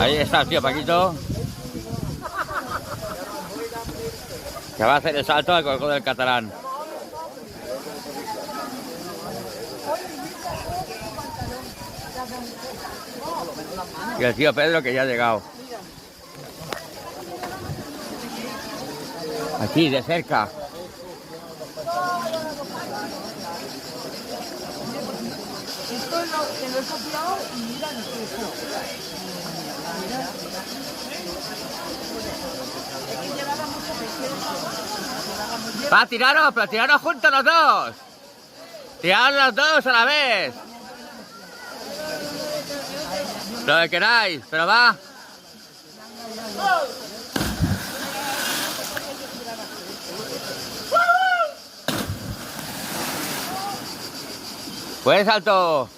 Ahí está el tío Paquito. Que va a hacer el salto al Corcó del Catalán. Y el tío Pedro que ya ha llegado. Aquí, de cerca. Esto es lo que lo he copiado y mira el queso. Va, tiraros, pero tiraros juntos los dos. Tiraros los dos a la vez. Lo que queráis, pero va. Buen salto.